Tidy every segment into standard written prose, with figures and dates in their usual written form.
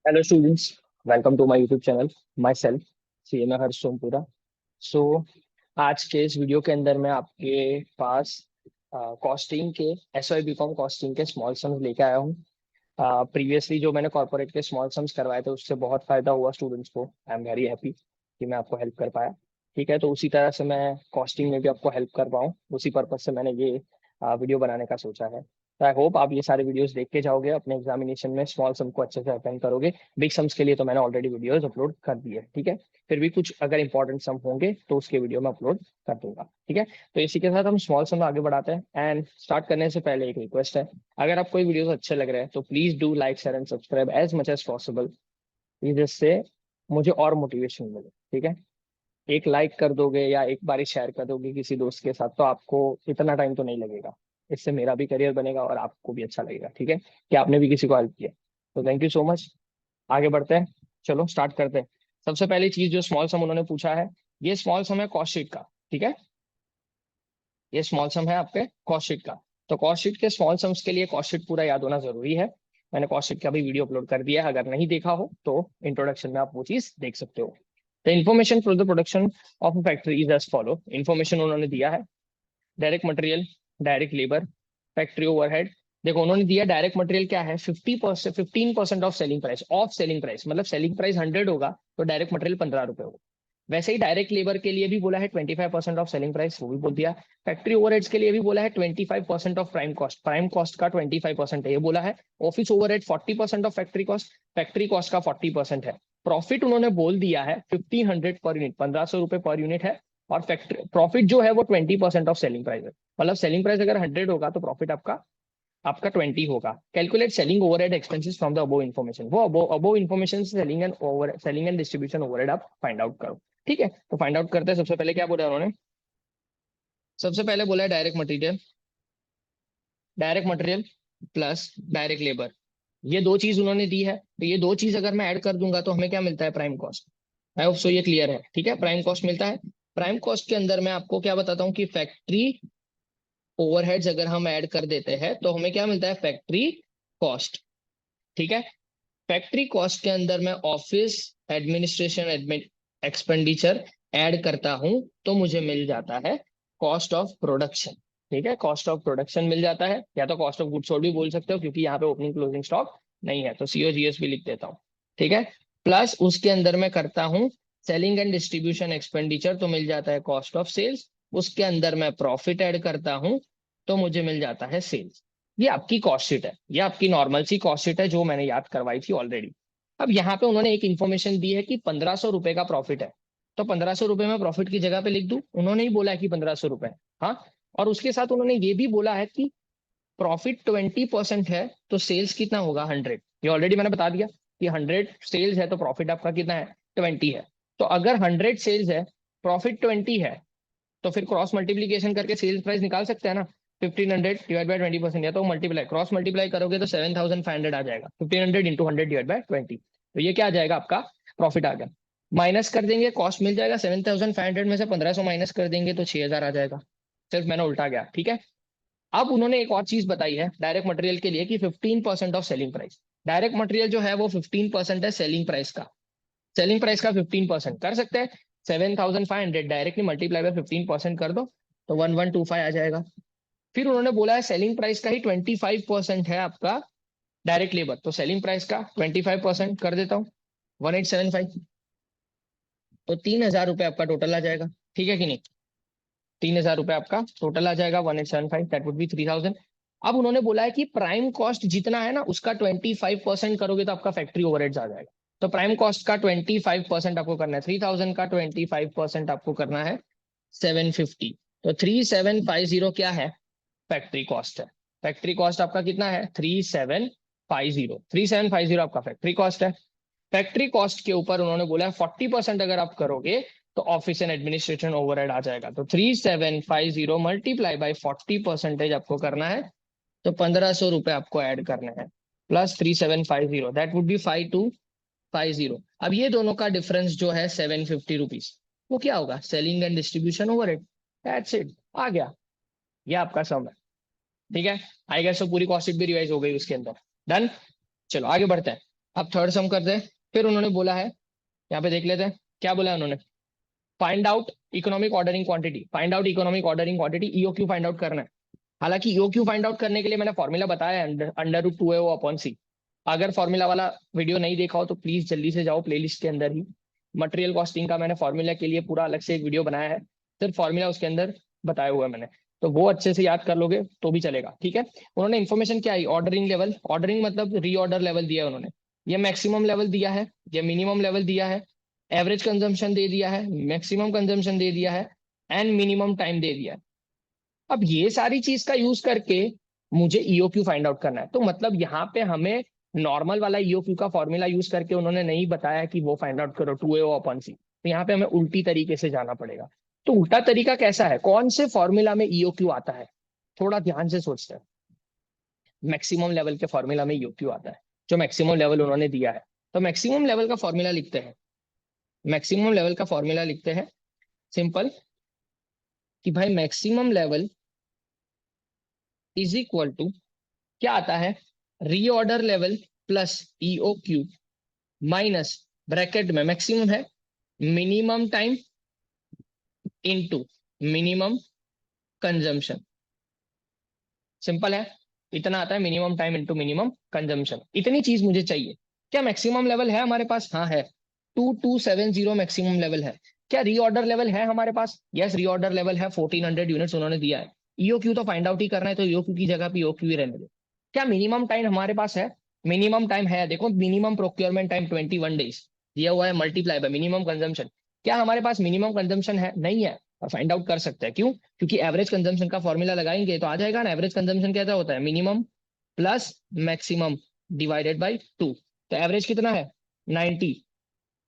Hello students, welcome to my YouTube channel. माई सेल्फ CMA Harsh Sompura. So आज के इस वीडियो के अंदर मैं आपके पास कॉस्टिंग के SY BCom कॉस्टिंग के स्मॉल सम्स लेके आया हूँ। प्रीवियसली जो मैंने कॉर्पोरेट के स्मॉल सम्स करवाए थे उससे बहुत फायदा हुआ स्टूडेंट्स को। आई एम वेरी हैप्पी कि मैं आपको हेल्प कर पाया। ठीक है, तो उसी तरह से मैं कॉस्टिंग में भी आपको हेल्प कर पाऊँ, उसी पर्पज से मैंने ये वीडियो बनाने का सोचा है। तो आई होप आप ये सारे वीडियोस देख के जाओगे, अपने एग्जामिनेशन में स्मॉल सम को अच्छे से अटेंड करोगे। बिग सम्स के लिए तो मैंने ऑलरेडी वीडियोस अपलोड कर दिए, ठीक है। फिर भी कुछ अगर इंपॉर्टेंट सम होंगे तो उसके वीडियो में अपलोड कर दूंगा, ठीक है। तो इसी के साथ हम स्मॉल सम आगे बढ़ाते हैं। एंड स्टार्ट करने से पहले एक रिक्वेस्ट है, अगर आपको ये वीडियोस अच्छे लग रहे हैं तो please do like share and subscribe as much as possible, जिससे मुझे और मोटिवेशन मिले, ठीक है। एक लाइक कर दोगे या एक बारी शेयर कर दोगे किसी दोस्त के साथ तो आपको इतना टाइम तो नहीं लगेगा। इससे मेरा भी करियर बनेगा और आपको भी अच्छा लगेगा, ठीक है, कि आपने भी किसी को हेल्प किया। तो थैंक यू सो मच। आगे बढ़ते हैं, चलो स्टार्ट करते हैं। सबसे पहली चीज जो स्मॉल सम उन्होंने पूछा है, ये स्मॉल सम है कॉस्ट शीट का, ठीक है। ये स्मॉल सम है आपके कॉस्ट शीट का। तो कॉस्ट शीट के स्मॉल सम्स के लिए कॉस्ट शीट पूरा याद होना जरूरी है। मैंने कॉस्ट शीट का भी वीडियो अपलोड कर दिया है, अगर नहीं देखा हो तो इंट्रोडक्शन में आप वो चीज देख सकते हो। The information for the production of a factory is as follow. Information उन्होंने दिया है, direct material, direct labour, factory overhead. देखो उन्होंने दिया डायरेक्ट मटेरियल क्या है, 50%, 15% of selling price. Of selling price मतलब सेलिंग प्राइस 100 होगा तो डायरेक्ट मटेरियल 15 रुपए होगा। वैसे ही डायरेक्ट लेबर के लिए भी बोला है 25% ऑफ सेलिंग प्राइस, वो भी बोल दिया। फैक्ट्री ओवरहेड्स के लिए भी बोला है 25% of prime cost, prime cost का 25% है ये बोला है। Office overhead 40% of factory cost, factory cost का 40% है। प्रॉफिट उन्होंने बोल दिया है 1500 पर यूनिट, 1500 रुपए पर यूनिट है। और फैक्ट्री प्रॉफिट जो है वो 20% ऑफ सेलिंग प्राइस है। मतलब सेलिंग प्राइस अगर 100 होगा तो प्रॉफिट आपका आपका 20 होगा। Calculate selling overhead expenses from the above information. वो अबोव इन्फॉर्मेशन से सेलिंग एंड डिस्ट्रीब्यूशन ओवरहेड आप फाइंड आउट करो, ठीक है। तो फाइंड आउट करते हैं। सबसे पहले क्या बोला उन्होंने, सबसे पहले बोला है direct material plus direct labour. ये दो चीज उन्होंने दी है, तो ये दो चीज अगर मैं ऐड कर दूंगा तो हमें क्या मिलता है, prime cost. I hope so ये क्लियर है, ठीक है। प्राइम कॉस्ट मिलता है। प्राइम कॉस्ट के अंदर मैं आपको क्या बताता हूँ कि फैक्ट्री ओवरहेड्स अगर हम ऐड कर देते हैं तो हमें क्या मिलता है, फैक्ट्री कॉस्ट, ठीक है। फैक्ट्री कॉस्ट के अंदर मैं ऑफिस एडमिनिस्ट्रेशन एक्सपेंडिचर ऐड करता हूं तो मुझे मिल जाता है कॉस्ट ऑफ प्रोडक्शन, ठीक है। कॉस्ट ऑफ प्रोडक्शन मिल जाता है, या तो कॉस्ट ऑफ गुड सोल्ड भी बोल सकते हो क्योंकि यहाँ पे ओपनिंग क्लोजिंग स्टॉक नहीं है तो COGS भी लिख देता हूँ, ठीक है। प्लस उसके अंदर मैं करता हूँ सेलिंग एंड डिस्ट्रीब्यूशन एक्सपेंडिचर तो मिल जाता है कॉस्ट ऑफ सेल्स। उसके अंदर मैं प्रॉफिट ऐड करता हूँ तो मुझे मिल जाता है सेल्स। ये आपकी कॉस्ट शीट है, ये आपकी नॉर्मल सी कॉस्ट शीट है जो मैंने याद करवाई थी ऑलरेडी। अब यहाँ पे उन्होंने एक इन्फॉर्मेशन दी है कि 1500 रुपए का प्रॉफिट है, तो 1500 रुपए में प्रॉफिट की जगह पे लिख दूं, उन्होंने ही बोला है कि 1500 रुपए। हाँ, और उसके साथ उन्होंने ये भी बोला है कि प्रॉफिट 20% है तो सेल्स कितना होगा, 100। ये ऑलरेडी मैंने बता दिया कि 100 सेल्स है तो प्रॉफिट आपका कितना है, 20 है। तो अगर 100 सेल्स है, प्रॉफिट 20 है, तो फिर क्रॉस मल्टीप्लीकेशन करके सेल्स प्राइस निकाल सकते हैं ना। 1500 डिवाइड बाय 20%, या तो मल्टीप्लाई क्रॉस मल्टीप्लाई करोगे तो 7500 आ जाएगा। 1500 इंटू 100 डिवाइड बाय 20, तो ये क्या आ जाएगा, आपका प्रॉफिट आ गया। माइनस कर देंगे, कॉस्ट मिल जाएगा 7500 में से 1500 माइनस कर देंगे तो 6000 आ जाएगा। सिर्फ मैंने उल्टा गया, ठीक है। अब उन्होंने एक और चीज बताई है डायरेक्ट मटेरियल के लिए कि 15% of selling price. Direct material जो है वो 15% है सेलिंग प्राइस का। सेलिंग प्राइस का 15% कर सकते हैं। 7500 डायरेक्टली मल्टीप्लाई बाय 15% कर दो तो 1125 आ जाएगा। फिर उन्होंने बोला है सेलिंग प्राइस का ही 25% है आपका डायरेक्ट लेबर, तो सेलिंग प्राइस का 25% कर देता हूँ 1875। तो 3000 रुपये आपका टोटल आ जाएगा, ठीक है कि नहीं। 3000 रुपये आपका टोटल आ जाएगा, 1875 दैट वुड बी 3000। अब उन्होंने बोला है कि प्राइम कॉस्ट जितना है ना उसका 25% करोगे तो आपका फैक्ट्री ओवरहेड्स आ जाएगा। तो प्राइम कॉस्ट का 25% आपको करना है, 3000 का 25% आपको करना है 750। तो 3750 क्या है, फैक्ट्री कॉस्ट है। फैक्ट्री कॉस्ट आपका कितना है, 3750 आपका फैक्ट्री कॉस्ट है। फैक्ट्री कॉस्ट के ऊपर उन्होंने बोला है 40% अगर आप करोगे तो ऑफिस एंड एडमिनिस्ट्रेशन ओवरहेड आ जाएगा। तो 3750 मल्टीप्लाई बाई 40% आपको करना है, तो 1500 रुपए आपको ऐड करने हैं प्लस 3750, दैट वुड बी 5250। अब ये दोनों का डिफरेंस जो है 750 रुपीज, वो क्या होगा, selling and distribution overhead. That's it, आ गया, ये आपका सम है, ठीक है। आई गेस तो पूरी कॉस्ट शीट भी रिवाइज हो गई उसके अंदर। डन, चलो आगे बढ़ते हैं। अब थर्ड सम करते हैं। फिर उन्होंने बोला है, यहाँ पे देख लेते हैं क्या बोला है उन्होंने। Find out economic ordering quantity, find out economic ordering quantity, EOQ find out करना है। हालांकि ईओक्यू फाइंड आउट करने के लिए मैंने फॉर्मूला बताया है, अंडर रूट 2 अपॉन सी। अगर फॉर्मूला वाला वीडियो नहीं देखा हो तो प्लीज जल्दी से जाओ प्लेलिस्ट के अंदर ही, मटेरियल कॉस्टिंग का मैंने फॉर्मूला के लिए पूरा अलग से एक वीडियो बनाया है, सिर्फ फॉर्मूला उसके अंदर बताया हुआ है मैंने। तो वो अच्छे से याद कर लोगे तो भी चलेगा, ठीक है। उन्होंने इन्फॉर्मेशन क्या आई, ऑर्डरिंग लेवल, ऑर्डरिंग मतलब रीऑर्डर लेवल दिया है उन्होंने। ये मैक्सिमम लेवल दिया है, ये मिनिमम लेवल दिया है, एवरेज कंजम्पशन दे दिया है, मैक्सिमम कंजम्पशन दे दिया है, एंड मिनिमम टाइम दे दिया है। अब ये सारी चीज का यूज करके मुझे ईओक्यू फाइंड आउट करना है। तो मतलब यहाँ पे हमें नॉर्मल वाला ईओक्यू का फॉर्मूला यूज करके उन्होंने नहीं बताया कि वो फाइंड आउट करो 2a अपॉन सी, तो यहाँ पे हमें उल्टी तरीके से जाना पड़ेगा। तो उल्टा तरीका कैसा है, कौन से फॉर्मूला में ईओक्यू आता है, थोड़ा ध्यान से सोचते हैं। मैक्सिमम लेवल के फॉर्मूला में ईओक्यू आता है, जो मैक्सिमम लेवल उन्होंने दिया है। तो मैक्सिमम लेवल का फॉर्मूला लिखते हैं, मैक्सिमम लेवल का फॉर्मूला लिखते हैं सिंपल, कि भाई maximum level is equal to क्या आता है, reorder level plus E O Q minus bracket में मैक्सिमम है minimum time into minimum consumption. Simple है, इतना आता है minimum time into minimum consumption. इतनी चीज मुझे चाहिए। क्या मैक्सिमम लेवल है हमारे पास, हाँ है, 2270 मैक्सिमम लेवल है। क्या रीऑर्डर लेवल है हमारे पास, यस रीऑर्डर लेवल है, 1400 यूनिट्स उन्होंने दिया है। ईओ क्यू तो फाइंड आउट ही करना है, तो ईओ क्यू की जगह पे ईओ क्यू ही रहने दो। क्या मिनिमम टाइम हमारे पास है, मिनिमम टाइम है, देखो मिनिमम प्रोक्योरमेंट टाइम 21 डेज दिया हुआ है, मल्टीप्लाई बाय मिनिमम कंजम्पशन। क्या हमारे पास मिनिमम कंजम्पशन है, नहीं है, और फाइंड आउट कर सकते हैं, क्यों, क्योंकि एवरेज कंजम्पशन का फॉर्मूला लगाएंगे तो आ जाएगा ना। एवरेज कंजम्पशन क्या होता है, minimum plus maximum divided by 2। तो एवरेज कितना है 90,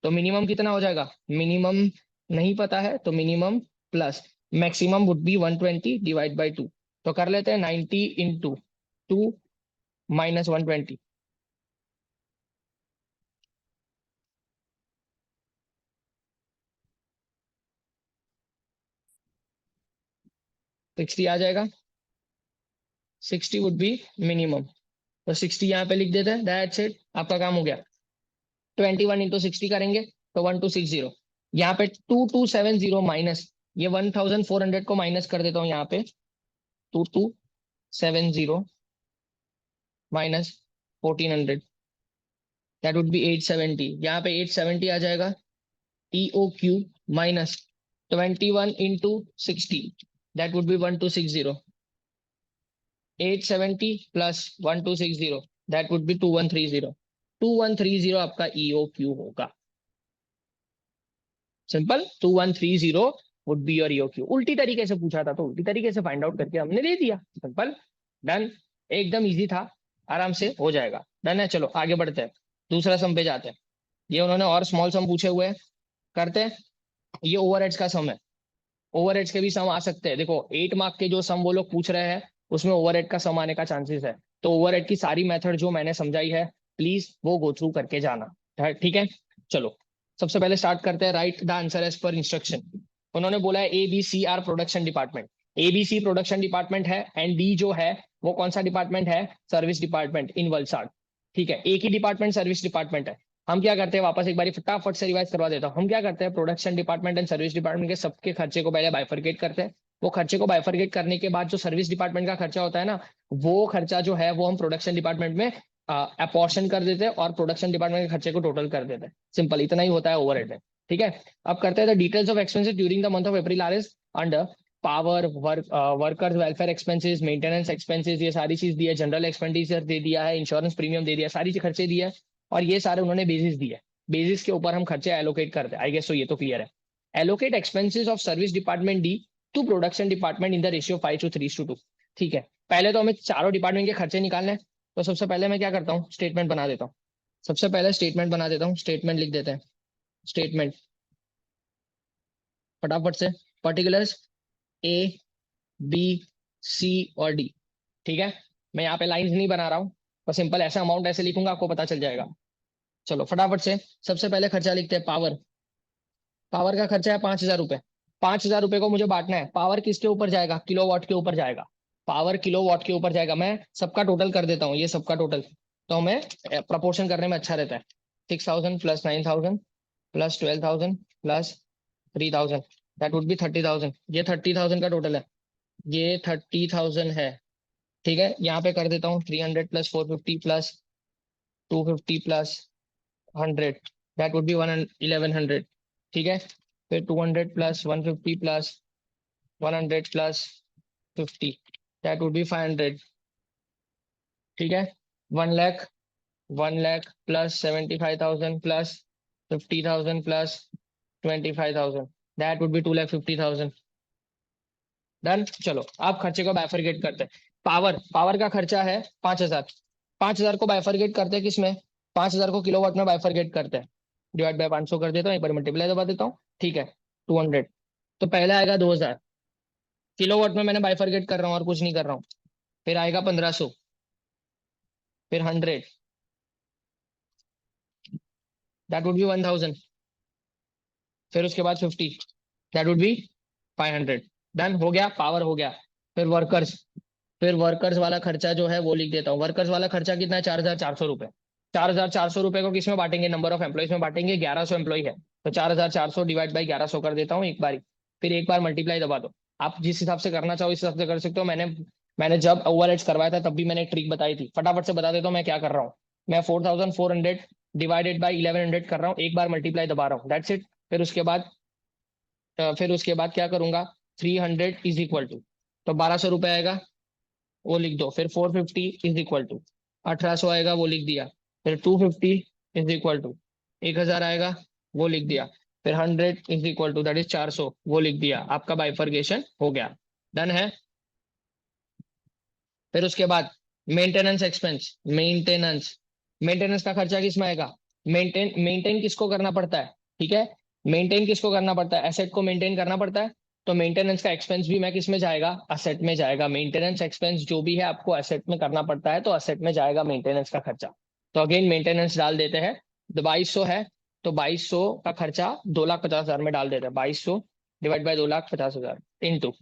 तो मिनिमम कितना हो जाएगा, मिनिमम नहीं पता है तो minimum plus maximum would be 120 divide by 2। तो कर लेते हैं 90 इंटू 2 माइनस 120, सिक्सटी आ जाएगा, 60 वुड बी मिनिमम। तो 60 यहाँ पे लिख देते हैं, दैट्स इट, आपका काम हो गया। 21 इंटू 60 करेंगे तो 1260, यहाँ पे 2270 माइनस ये 1400 को माइनस कर देता हूँ यहाँ पे, 2270 माइनस 1400, दैट वुड बी 870। यहाँ पे 870 आ जाएगा, E O Q minus 21 into 60, that would be 1260, 870 plus 1260, that would be 2130, 2130 आपका ईओ क्यू होगा। Simple, 2130 would be your E O Q. उल्टी तरीके से पूछा था तो उल्टी तरीके से फाइंड आउट करके हमने दे दिया, सिंपल, डन, एकदम इजी था, आराम से हो जाएगा, डन है। चलो आगे बढ़ते हैं, दूसरा सम पे जाते हैं। ये उन्होंने और स्मॉल सम पूछे हुए हैं, करते हैं। ये ओवरहेड्स का सम है, ओवरहेड्स के भी सम आ सकते हैं। देखो 8 मार्क के जो सम वो लोग पूछ रहे हैं उसमें ओवरहेड का सम आने का चांसेस है। तो ओवरहेड की सारी मेथड जो मैंने समझाई है प्लीज वो गो थ्रू करके जाना, ठीक है। चलो सबसे पहले स्टार्ट करते हैं, write the answer as per instruction. उन्होंने बोला है A B C are production department, A B C production department है, एंड डी जो है वो कौन सा डिपार्टमेंट है, सर्विस डिपार्टमेंट इन वलसाड, ठीक है। एक ही डिपार्टमेंट सर्विस डिपार्टमेंट है। हम क्या करते हैं, वापस एक बार फटाफट से रिवाइज करवा देता हूँ। हम क्या करते हैं, production department and service department के सबके खर्चे को पहले बाइफरकेट करते हैं। वो खर्चे को बाइफरकेट करने के बाद जो सर्विस डिपार्टमेंट का खर्चा होता है ना, वो खर्चा जो है वो हम प्रोडक्शन डिपार्टमेंट में अपोर्शन कर देते हैं और प्रोडक्शन डिपार्टमेंट के खर्चे को टोटल कर देते हैं। सिंपल इतना ही होता है ओवरहेड में, ठीक है। अब करते हैं the details of expenses during the month of April are is under power, workers welfare expenses, maintenance expenses, ये सारी चीज दी है, जनरल एक्सपेंडिचर दे दिया है, इंश्योरेंस प्रीमियम दे दिया, सारी चीज खर्चे दिए है, और ये सारे उन्होंने बेसिस दिए, बेसिस के ऊपर हम खर्चे एलोकेट करते हैं। आई गेस तो ये तो क्लियर है। Allocate expenses of service department D to production department in the ratio 5:3:2, ठीक है। पहले तो हमें चारों डिपार्टमेंट के खर्चे निकालने हैं। तो सबसे पहले मैं क्या करता हूँ, स्टेटमेंट बना देता हूँ। सबसे पहले स्टेटमेंट बना देता हूँ, स्टेटमेंट लिख देते हैं, स्टेटमेंट फटाफट से, पर्टिकुलर्स ए बी सी और डी, ठीक है। मैं यहाँ पे लाइंस नहीं बना रहा हूँ, बस सिंपल ऐसा अमाउंट ऐसे लिखूंगा, आपको पता चल जाएगा। चलो फटाफट से सबसे पहले खर्चा लिखते हैं, पावर। पावर का खर्चा है 5,000 रुपए। 5,000 रुपए को मुझे बांटना है, पावर किसके ऊपर जाएगा, किलोवाट के ऊपर जाएगा। पावर किलोवाट के ऊपर जाएगा। मैं सबका टोटल कर देता हूँ, ये सबका टोटल तो हमें प्रपोर्शन करने में अच्छा रहता है। 6,000 plus 9,000 plus 12,000 plus 3,000, that would B 30,000। ये 30,000 का टोटल है, ये 30,000 है। ठीक है, यहाँ पे कर देता हूँ 300 plus 450 plus 250 plus 100, that would B 1100। ठीक है, फिर 200 plus 150 plus 100 plus 50, that would B 500। ठीक है, 1 lakh, 1 lakh plus 75,000 plus 50,000 plus 25,000, that would B 2,50,000। Done. चलो आप खर्चे को बाइफरगेट करते हैं। पावर, पावर का खर्चा है 5,000। 5,000 को बाइफरगेट करते हैं किसमें? 5,000 को किलोवाट में बाइफरगेट करते हैं। डिवाइड बाय 500 कर देता हूँ, एक बार मल्टीप्लाई दबा देता हूँ। ठीक है, 200। तो पहले आएगा 2,000, किलोवाट में मैंने बाइफरगेट कर रहा हूँ और कुछ नहीं कर रहा हूँ। फिर आएगा 1,500, फिर 100, दैट वुड बी 1,000। फिर उसके बाद 50, दैट वुड बी 500। डन, हो गया, पावर हो गया। फिर वर्कर्स, फिर वर्कर्स वाला खर्चा जो है वो लिख देता हूँ। वर्कर्स वाला खर्चा कितना है? 4,400 रुपए। 4,400 रुपए को किसमें बांटेंगे? नंबर ऑफ एम्प्लॉइज में बांटेंगे। 1,100 एम्प्लॉय है, तो 4,400 डिवाइड बाई 1,100 कर देता हूँ एक बारी। फिर एक बार मल्टीप्लाई दबा दो। आप जिस हिसाब से करना चाहो इस हिसाब से कर सकते हो। मैंने जब ओवरहेड्स करवाया था तब भी मैंने एक ट्रिक बताई थी। फटाफट से बता देता हूँ मैं क्या कर रहा हूँ। मैं 4,400 डिवाइडेड बाई 1,100 कर रहा हूँ, एक बार मल्टीप्लाई दबा रहा हूँ, दैट्स इट। फिर उसके बाद क्या करूंगा? 300 इज इक्वल टू, तो 1,200 रुपए आएगा, वो लिख दो। फिर 450 इज इक्वल टू 1,800 आएगा, वो लिख दिया। फिर 250 इज इक्वल टू 1,000 आएगा, वो लिख दिया। फिर 100 is equal to that is 400, वो लिख दिया। आपका बाइफर्गेशन हो गया। डन है। फिर उसके बाद मेंटेनेंस एक्सपेंस। मेंटेनेंस, मेंटेनेंस का खर्चा किस में आएगा? मेंटेन किसको करना पड़ता है? ठीक है, मेंटेन किसको करना पड़ता है? एसेट को मेंटेन करना पड़ता है। तो मेंटेनेंस का एक्सपेंस भी मैं किस में जाएगा? असेट में जाएगा। मेंटेनेंस एक्सपेंस जो भी है आपको असेट में करना पड़ता है, तो असेट में जाएगा मेंटेनेंस का खर्चा। तो अगेन मेंटेनेंस डाल देते हैं। तो 2,200 है, तो 2,200 का खर्चा 2,50,000 में डाल देते हैं। 2,200 डिवाइड बाई 2,50,000 इंटू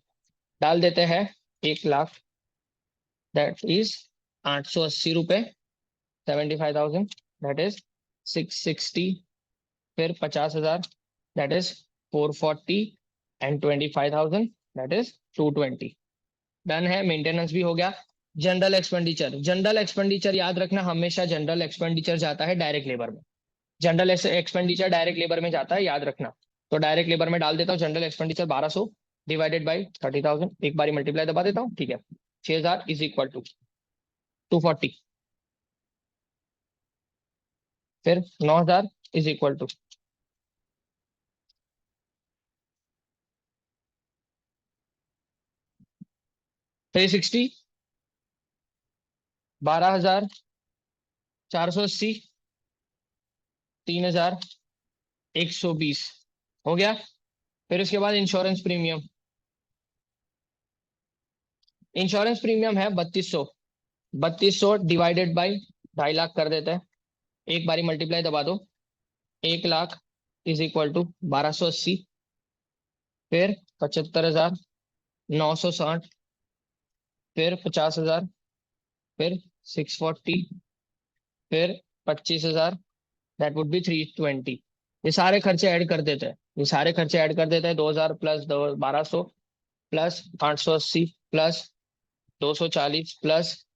डाल देते हैं 1 लाख, दैट इज 880 रुपए। 75,000 दैट इज 660। फिर 50,000 that is 440 and 25,000 that is 220। Done है, मेंटेनेंस भी हो गया। जनरल एक्सपेंडिचर, जनरल एक्सपेंडिचर याद रखना हमेशा जनरल एक्सपेंडिचर जाता है डायरेक्ट लेबर में। जनरल एक्सपेंडिचर डायरेक्ट लेबर में जाता है, याद रखना। तो डायरेक्ट लेबर में डाल देता हूँ जनरल एक्सपेंडिचर 1,200 डिवाइडेड बाई 30,000, एक बारी मल्टीप्लाई दबा देता हूँ। ठीक है, 6,000 इज इक्वल टू 240। फिर 9,000 इज इक्वल टू 360। 12,480, 3,120 हो गया। फिर उसके बाद इंश्योरेंस प्रीमियम, इंश्योरेंस प्रीमियम है 3,200। 3,200 डिवाइडेड बाई 2.5 लाख कर देते हैं, एक बारी मल्टीप्लाई दबा दो। 1 लाख इज इक्वल टू 1,280। फिर 75,960। फिर 50,000। फिर 640। फिर 25,000, दैट वुड बी 320। ये सारे खर्चे ऐड कर देते हैं, ये सारे खर्चे ऐड कर देते हैं। 2,000 plus 1,200 plus 880 plus 240 plus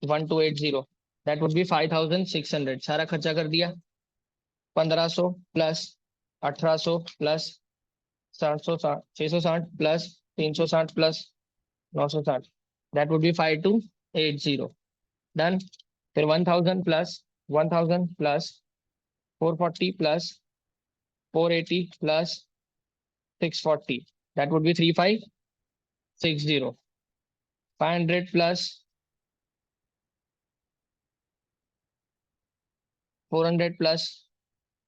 1,280, that would B 5,600। सारा खर्चा कर दिया। 1,500 plus 1,800 plus 760, 660 plus 360 plus 960, that would B 5,280। Done. फिर 1,000 plus 1,000 plus 440 plus 480 plus 640, that would B 3,560। 500 plus 400 plus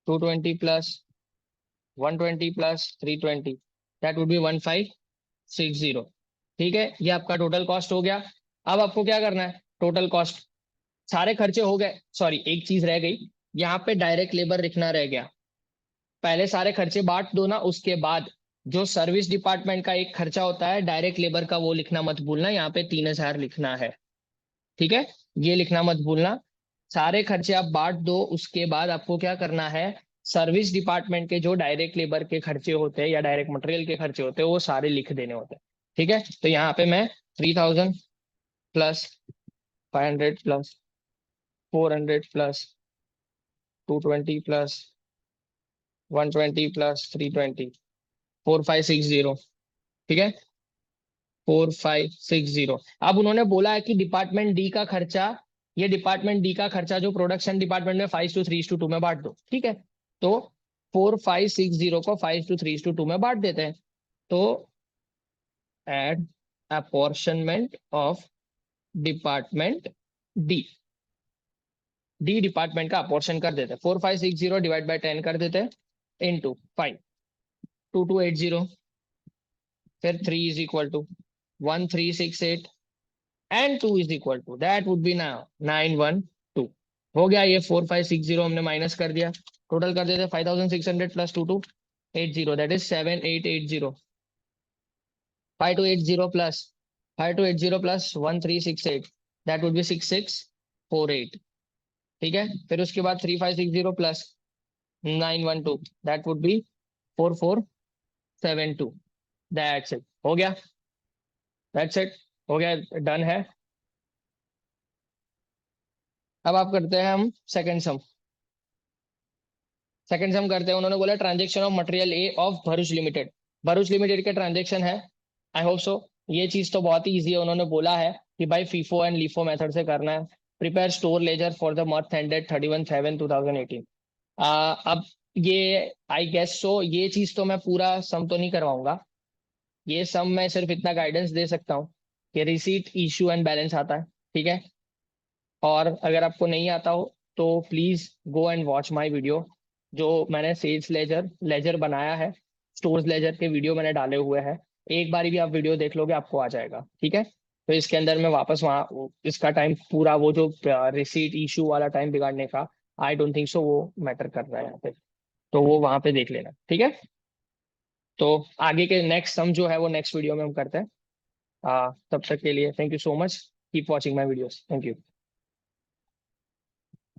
220 plus 120 plus 320, that would B 1,560। ठीक है, ये आपका टोटल कॉस्ट हो गया। अब आपको क्या करना है? टोटल कॉस्ट, सारे खर्चे हो गए। सॉरी, एक चीज रह गई, यहाँ पे डायरेक्ट लेबर लिखना रह गया। पहले सारे खर्चे बांट दो ना, उसके बाद जो सर्विस डिपार्टमेंट का एक खर्चा होता है डायरेक्ट लेबर का, वो लिखना मत भूलना। यहाँ पे 3,000 लिखना है। ठीक है, ये लिखना मत भूलना। सारे खर्चे आप बांट दो, उसके बाद आपको क्या करना है, सर्विस डिपार्टमेंट के जो डायरेक्ट लेबर के खर्चे होते हैं या डायरेक्ट मटेरियल के खर्चे होते हैं वो सारे लिख देने होते हैं। ठीक है, तो यहाँ पे मैं 3000 plus 500 plus 400 plus 220 plus 120 plus 320 4560। ठीक है, 4560। अब उन्होंने बोला है कि डिपार्टमेंट डी का खर्चा, ये डिपार्टमेंट डी का खर्चा जो प्रोडक्शन डिपार्टमेंट में 5:3:2 में बांट दो। ठीक है, तो 4560 को 5:3:2 में बांट देते हैं। तो add apportionment of department D, D department का अपॉर्शन कर देते हैं। 4560 डिवाइड बाय 10 कर देते हैं इंटू 5, 2280, फिर 3 is equal to 1368 and 2 is equal to that would be now 912। हो गया, ये 4560 हमने माइनस कर दिया, टोटल कर देते 5600 plus 2280, that is 7880। 5280 plus 5280 plus 1368, that would B 6648। ठीक है, फिर उसके बाद 3560 plus 912, that would B 4472। That's it, हो गया, दैट्स इट, हो गया, डन है। अब आप करते हैं हम सेकंड सम। सेकंड सम करते हैं, उन्होंने बोला transaction of material A of Bharuch limited. Bharuch limited के ट्रांजेक्शन है, आई होप सो। ये चीज तो बहुत ही ईजी है, उन्होंने बोला है कि भाई फीफो एंड लीफो मेथड से करना है। Prepare store laser for the month ended 31/7/2018। अब ये आई गेस सो, ये चीज तो मैं पूरा सम तो नहीं करवाऊंगा, ये सम मैं सिर्फ इतना गाइडेंस दे सकता हूँ कि रिसीट इशू एंड बैलेंस आता है। ठीक है, और अगर आपको नहीं आता हो तो please go and watch my video, जो मैंने सेल्स लेजर लेजर बनाया है, स्टोर्स लेजर के वीडियो मैंने डाले हुए हैं। एक बारी भी आप वीडियो देख लोगे आपको आ जाएगा। ठीक है, तो इसके अंदर मैं वापस वहाँ इसका टाइम पूरा वो जो रिसीट इशू वाला टाइम बिगाड़ने का, आई डोंट थिंक सो वो मैटर कर रहा है यहाँ पे, तो वो वहां पे देख लेना। ठीक है, तो आगे के नेक्स्ट सम जो है वो नेक्स्ट वीडियो में हम करते हैं। तब तक के लिए thank you so much, keep watching my videos, thank you.